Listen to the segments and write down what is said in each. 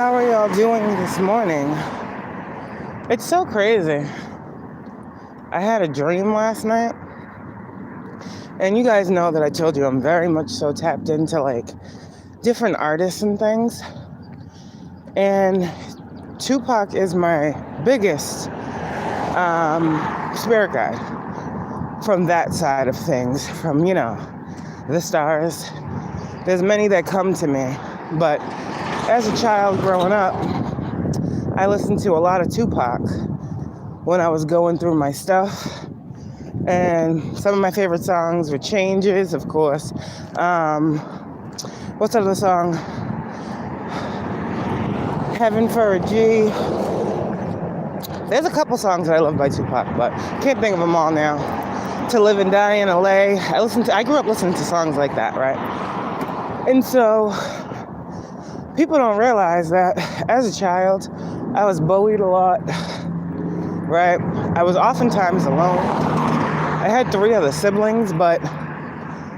How are y'all doing this morning? It's so crazy. I had a dream last night, and you guys know that I told you I'm very much so tapped into like different artists and things. And Tupac is my biggest spirit guide from that side of things, from, the stars. There's many that come to me, but as a child growing up, I listened to a lot of Tupac when I was going through my stuff. And some of my favorite songs were Changes, of course. What's the other song? Heaven for a G. There's a couple songs that I love by Tupac, but can't think of them all now. To Live and Die in LA. I grew up listening to songs like that, right? And so people don't realize that as a child, I was bullied a lot, right? I was oftentimes alone. I had 3 other siblings, but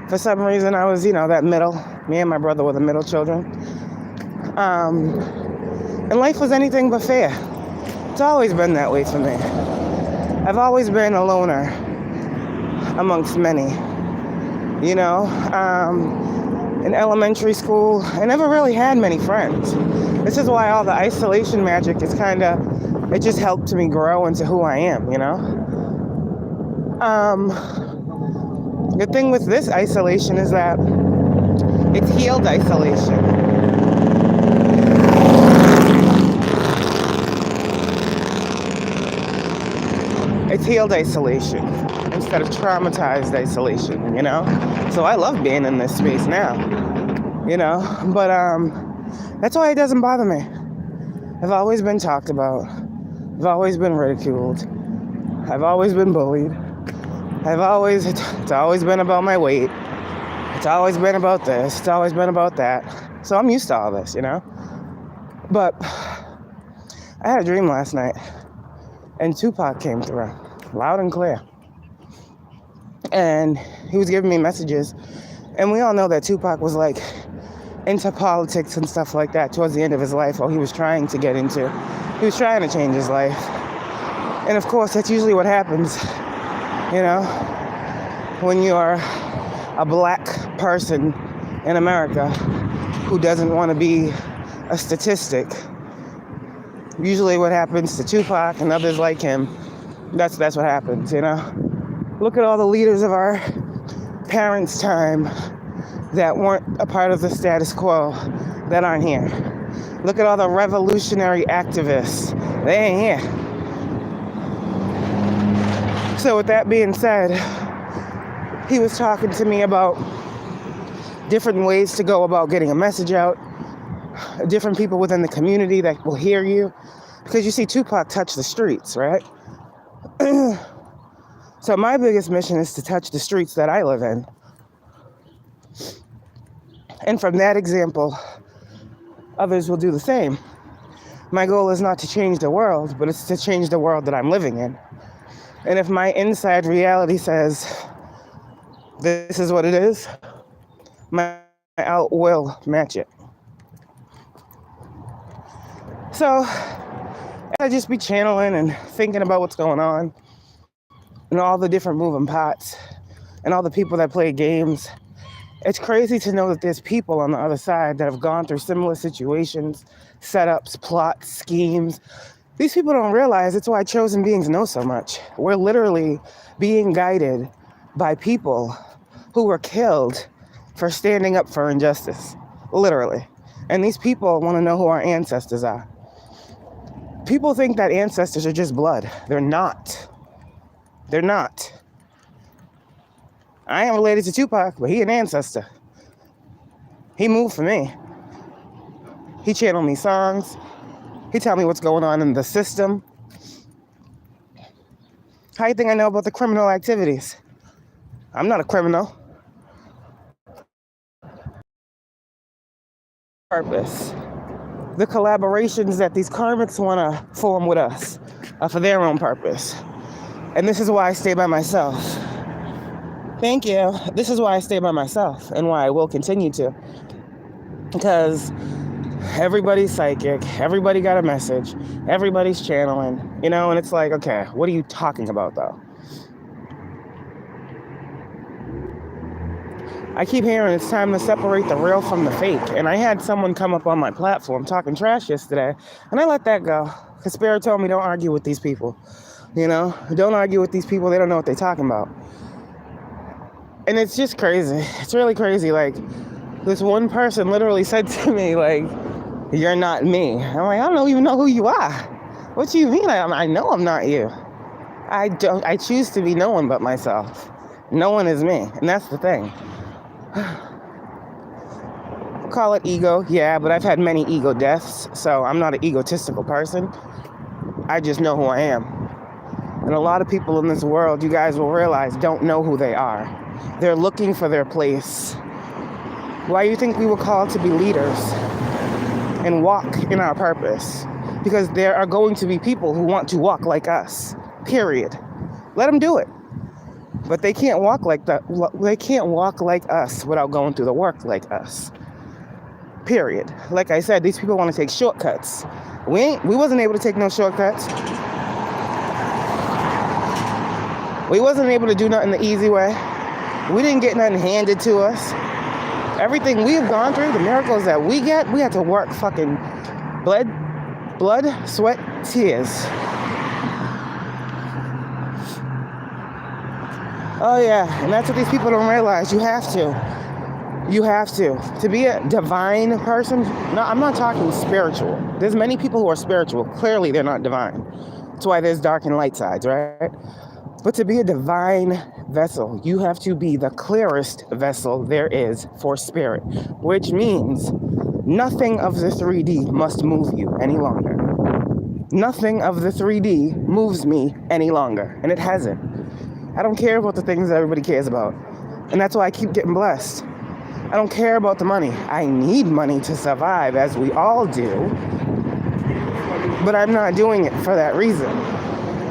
for some reason I was, that middle. Me and my brother were the middle children. And life was anything but fair. It's always been that way for me. I've always been a loner amongst many, in elementary school, I never really had many friends. This is why all the isolation magic is it just helped me grow into who I am, The thing with this isolation is that it's healed isolation. It's healed isolation instead of traumatized isolation, So I love being in this space now, But that's why it doesn't bother me. I've always been talked about. I've always been ridiculed. I've always been bullied. It's always been about my weight. It's always been about this. It's always been about that. So I'm used to all this, But I had a dream last night, and Tupac came through, loud and clear. And he was giving me messages. And we all know that Tupac was like into politics and stuff like that towards the end of his life, or he was trying to get into. He was trying to change his life. And of course, that's usually what happens, when you're a black person in America who doesn't want to be a statistic. Usually what happens to Tupac and others like him, that's what happens, Look at all the leaders of our parents' time that weren't a part of the status quo that aren't here. Look at all the revolutionary activists. They ain't here. So with that being said, he was talking to me about different ways to go about getting a message out, different people within the community that will hear you. Because you see, Tupac touched the streets, right? So my biggest mission is to touch the streets that I live in. And from that example, others will do the same. My goal is not to change the world, but it's to change the world that I'm living in. And if my inside reality says, this is what it is, my out will match it. So I just be channeling and thinking about what's going on and all the different moving parts and all the people that play games. It's crazy to know that there's people on the other side that have gone through similar situations, setups, plots, schemes. These people don't realize it's why chosen beings know so much. We're literally being guided by people who were killed for standing up for injustice, literally. And these people want to know who our ancestors are. People think that ancestors are just blood. They're not. They're not. I am related to Tupac, but he an ancestor. He moved for me. He channeled me songs. He tell me what's going on in the system. How you think I know about the criminal activities? I'm not a criminal. Purpose. The collaborations that these karmics want to form with us are for their own purpose. And this is why I stay by myself. Thank you. This is why I stay by myself and why I will continue to. Because everybody's psychic, everybody got a message, everybody's channeling, you know, and it's like, okay, what are you talking about though? I keep hearing it's time to separate the real from the fake. And I had someone come up on my platform talking trash yesterday, and I let that go. Because Spirit told me don't argue with these people. You know, don't argue with these people. They don't know what they're talking about. And it's just crazy. It's really crazy. Like, this one person literally said to me, like, you're not me. I'm like, I don't even know who you are. What do you mean? I know I'm not you. I choose to be no one but myself. No one is me. And that's the thing. Call it ego, yeah, but I've had many ego deaths, so I'm not an egotistical person. I just know who I am. And a lot of people in this world, you guys will realize, don't know who they are. They're looking for their place. Why do you think we were called to be leaders and walk in our purpose? Because there are going to be people who want to walk like us, period. Let them do it. But they can't walk like that. They can't walk like us without going through the work like us. Period. Like I said, these people want to take shortcuts. We wasn't able to take no shortcuts. We wasn't able to do nothing the easy way. We didn't get nothing handed to us. Everything we have gone through, the miracles that we get, we had to work fucking blood, sweat, tears. Oh yeah, and that's what these people don't realize. You have to. You have to. To be a divine person, no, I'm not talking spiritual. There's many people who are spiritual. Clearly, they're not divine. That's why there's dark and light sides, right? But to be a divine vessel, you have to be the clearest vessel there is for spirit, which means nothing of the 3D must move you any longer. Nothing of the 3D moves me any longer, and it hasn't. I don't care about the things that everybody cares about. And that's why I keep getting blessed. I don't care about the money. I need money to survive, as we all do. But I'm not doing it for that reason.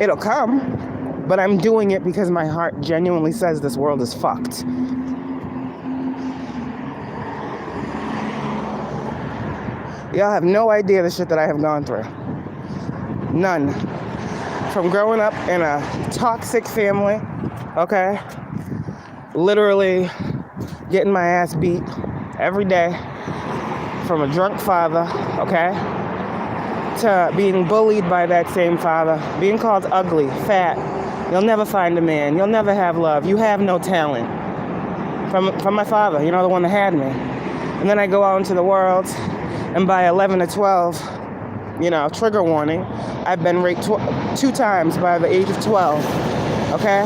It'll come, but I'm doing it because my heart genuinely says this world is fucked. Y'all have no idea the shit that I have gone through. None. From growing up in a toxic family, okay? Literally getting my ass beat every day from a drunk father, okay? To being bullied by that same father, being called ugly, fat. You'll never find a man. You'll never have love. You have no talent. From my father, you know, the one that had me. And then I go out into the world, and by 11 or 12, you know, trigger warning, I've been raped 2 times by the age of 12, okay?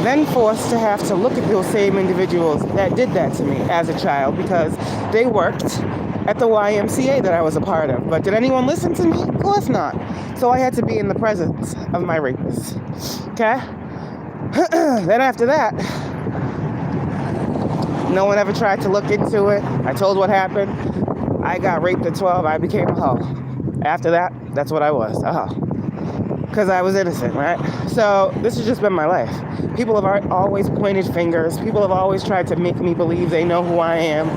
Then forced to have to look at those same individuals that did that to me as a child because they worked at the YMCA that I was a part of. But did anyone listen to me? Of course not. So I had to be in the presence of my rapists, okay? Then after that, no one ever tried to look into it. I told what happened. I got raped at 12. I became a hoe. After that, that's what I was, because I was innocent, right? So this has just been my life. People have always pointed fingers. People have always tried to make me believe they know who I am.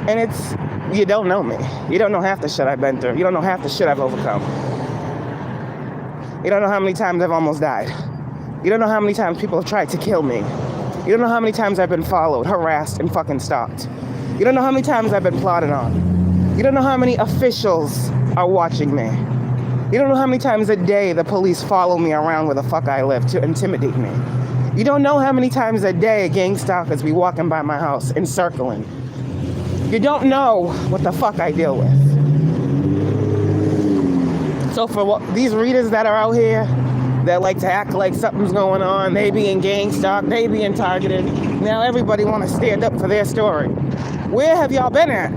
And it's, you don't know me. You don't know half the shit I've been through. You don't know half the shit I've overcome. You don't know how many times I've almost died. You don't know how many times people have tried to kill me. You don't know how many times I've been followed, harassed, and fucking stalked. You don't know how many times I've been plotted on. You don't know how many officials are watching me. You don't know how many times a day the police follow me around where the fuck I live to intimidate me. You don't know how many times a day gang stalkers be walking by my house encircling. You don't know what the fuck I deal with. So for these readers that are out here that like to act like something's going on, they being gang stalked, they being targeted, now everybody want to stand up for their story. Where have y'all been at?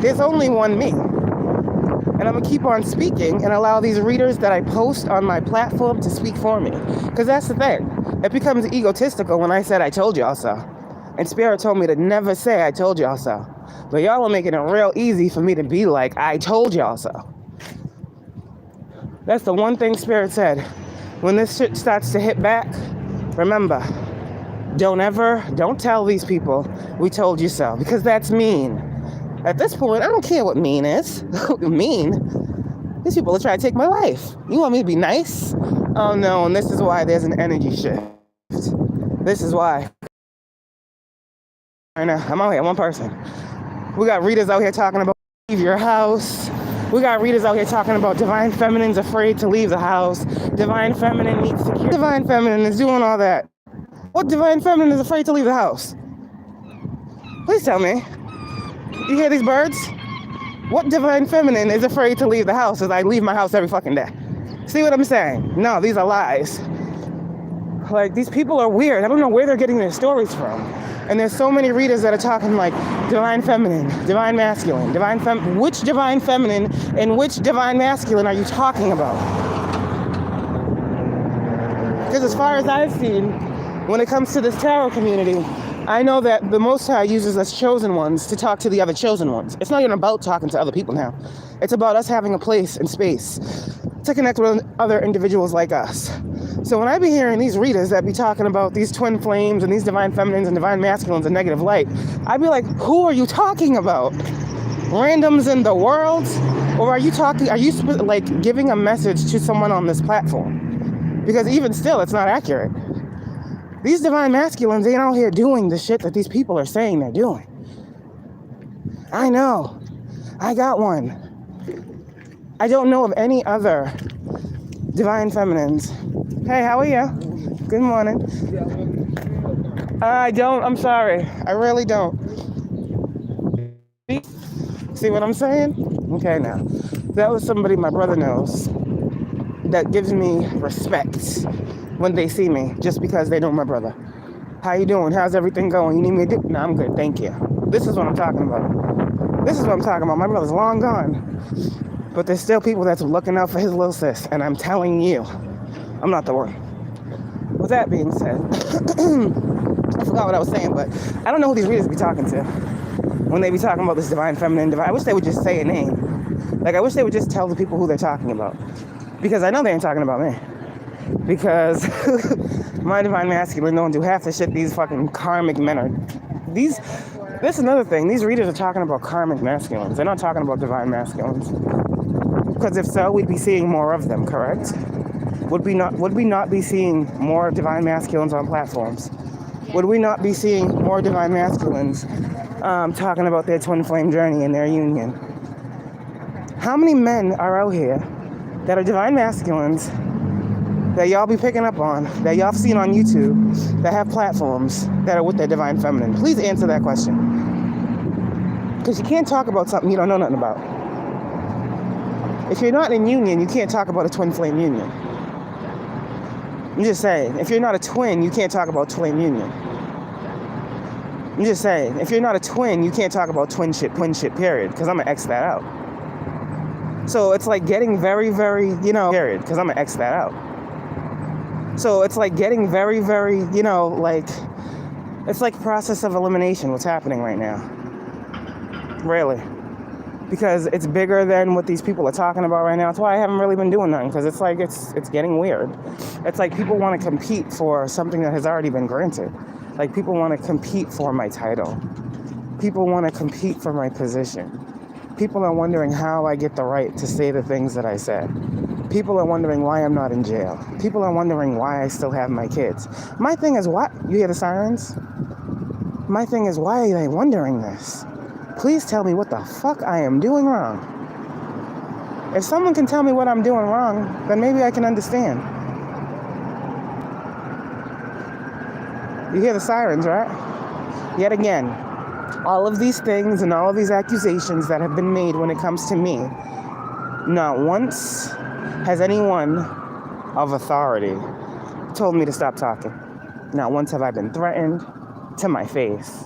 There's only one me. And I'm going to keep on speaking and allow these readers that I post on my platform to speak for me. Because that's the thing. It becomes egotistical when I said I told y'all so. And Spirit told me to never say I told y'all so. But y'all are making it real easy for me to be like, I told y'all so. That's the one thing Spirit said. When this shit starts to hit back, remember, don't tell these people we told you so. Because that's mean. At this point, I don't care what mean is. Mean? These people are trying to take my life. You want me to be nice? Oh no, and this is why there's an energy shift. This is why. I know, I'm out here, one person. We got readers out here talking about leave your house. We got readers out here talking about divine feminine's afraid to leave the house. Divine feminine needs security. Divine feminine is doing all that. What divine feminine is afraid to leave the house? Please tell me. You hear these birds? What divine feminine is afraid to leave the house as I leave my house every fucking day? See what I'm saying? No, these are lies. Like, these people are weird. I don't know where they're getting their stories from. And there's so many readers that are talking like divine feminine, divine masculine, which divine feminine and which divine masculine are you talking about? Because as far as I've seen, when it comes to this tarot community, I know that the Most High uses us chosen ones to talk to the other chosen ones. It's not even about talking to other people now. It's about us having a place and space to connect with other individuals like us. So when I be hearing these readers that be talking about these twin flames and these divine feminines and divine masculines and negative light, I be like, who are you talking about? Randoms in the world? Or are you like giving a message to someone on this platform? Because even still, it's not accurate. These divine masculines ain't out here doing the shit that these people are saying they're doing. I know. I got one. I don't know of any other divine feminines. Hey, how are you? Good morning. I don't. I'm sorry. I really don't. See what I'm saying? Okay, now. That was somebody my brother knows that gives me respect when they see me, just because they know my brother. How you doing? How's everything going? You need me to do? No, I'm good, thank you. This is what I'm talking about. This is what I'm talking about. My brother's long gone. But there's still people that's looking out for his little sis. And I'm telling you, I'm not the one. With that being said, I forgot what I was saying, but I don't know who these readers be talking to. When they be talking about this divine feminine, I wish they would just say a name. Like, I wish they would just tell the people who they're talking about. Because I know they ain't talking about me. Because my divine masculine don't do half the shit these fucking karmic men are. This is another thing. These readers are talking about karmic masculines. They're not talking about divine masculines. Because if so, we'd be seeing more of them, correct? Would we not be seeing more divine masculines on platforms? Would we not be seeing more divine masculines talking about their twin flame journey and their union? How many men are out here that are divine masculines that y'all be picking up on, that y'all have seen on YouTube, that have platforms that are with their divine feminine? Please answer that question. Because you can't talk about something you don't know nothing about. If you're not in union, you can't talk about a twin flame union. I'm just saying, if you're not a twin, you can't talk about twin union. I'm just saying, if you're not a twin, you can't talk about twin shit, period, because I'm going to X that out. So it's like getting very, very, period, because I'm going to X that out. So it's like getting very, very, it's like process of elimination, what's happening right now. Really. Because it's bigger than what these people are talking about right now. That's why I haven't really been doing nothing, because it's like, it's getting weird. It's like people want to compete for something that has already been granted. Like, people want to compete for my title. People want to compete for my position. People are wondering how I get the right to say the things that I said. People are wondering why I'm not in jail. People are wondering why I still have my kids. My thing is, what? You hear the sirens? My thing is, why are they wondering this? Please tell me what the fuck I am doing wrong. If someone can tell me what I'm doing wrong, then maybe I can understand. You hear the sirens, right? Yet again, all of these things and all of these accusations that have been made when it comes to me, not once has anyone of authority told me to stop talking. Not once have I been threatened to my face.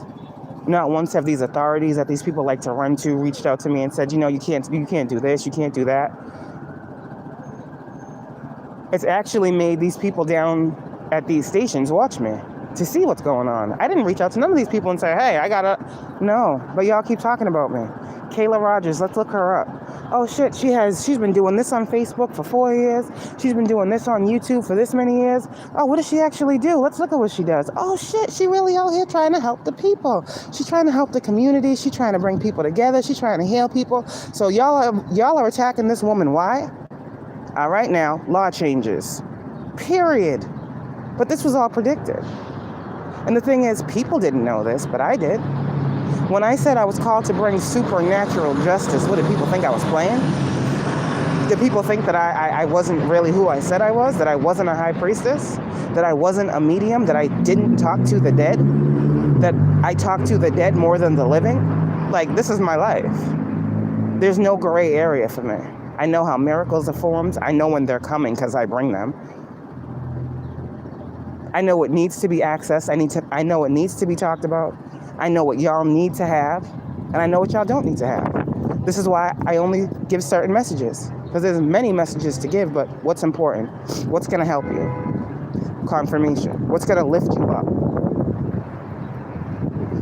Not once have these authorities that these people like to run to reached out to me and said, you can't do this, you can't do that. It's actually made these people down at these stations watch me to see what's going on. I didn't reach out to none of these people and say, hey, no, but y'all keep talking about me. Kayla Rogers, let's look her up. Oh shit, she's been doing this on Facebook for 4 years. She's been doing this on YouTube for this many years. Oh, what does she actually do? Let's look at what she does. Oh shit, she really out here trying to help the people. She's trying to help the community. She's trying to bring people together. She's trying to heal people. So y'all are attacking this woman. Why? All right, now, law changes. Period. But this was all predicted. And the thing is, people didn't know this, but I did. When I said I was called to bring supernatural justice, what did people think I was playing? Did people think that I wasn't really who I said I was? That I wasn't a high priestess? That I wasn't a medium? That I didn't talk to the dead? That I talk to the dead more than the living? Like, this is my life. There's no gray area for me. I know how miracles are formed. I know when they're coming because I bring them. I know what needs to be accessed. I know what needs to be talked about. I know what y'all need to have, and I know what y'all don't need to have. This is why I only give certain messages, because there's many messages to give, but what's important? What's going to help you? Confirmation. What's going to lift you up?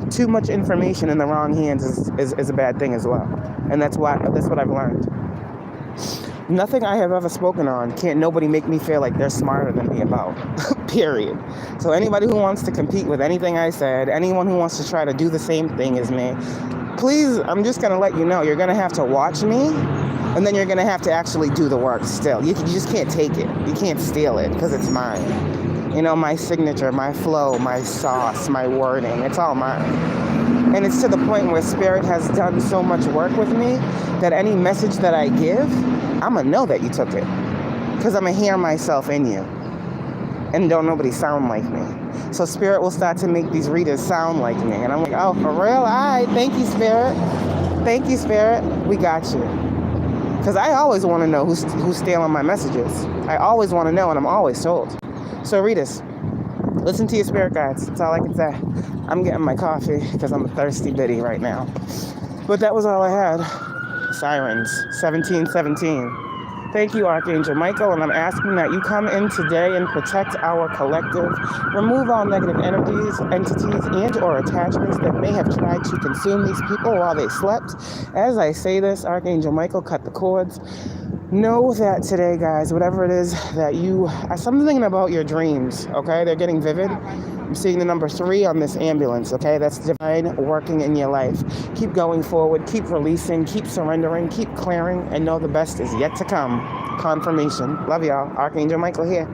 Too much information in the wrong hands is a bad thing as well, and that's what I've learned. Nothing I have ever spoken on can't nobody make me feel like they're smarter than me about. Period. So anybody who wants to compete with anything I said, anyone who wants to try to do the same thing as me, please, I'm just going to let you know, you're going to have to watch me, and then you're going to have to actually do the work still. You just can't take it. You can't steal it, because it's mine. You know, my signature, my flow, my sauce, my wording, it's all mine. And it's to the point where Spirit has done so much work with me that any message that I give, I'm going to know that you took it, because I'm going to hear myself in you. And don't nobody sound like me. So Spirit will start to make these readers sound like me. And I'm like, oh, for real? All right, thank you, Spirit. Thank you, Spirit. We got you. Because I always want to know who's stealing my messages. I always want to know, and I'm always told. So readers, listen to your spirit guides. That's all I can say. I'm getting my coffee because I'm a thirsty biddy right now. But that was all I had. Sirens, 1717. Thank you, Archangel Michael, and I'm asking that you come in today and protect our collective, remove all negative energies, entities, and or attachments that may have tried to consume these people while they slept. As I say this, Archangel Michael, cut the cords. Know that today, guys, whatever it is that you are, something about your dreams, okay? They're getting vivid. I'm seeing the number 3 on this ambulance, okay? That's divine working in your life. Keep going forward, keep releasing, keep surrendering, keep clearing, and know the best is yet to come. Confirmation. Love y'all. Archangel Michael here.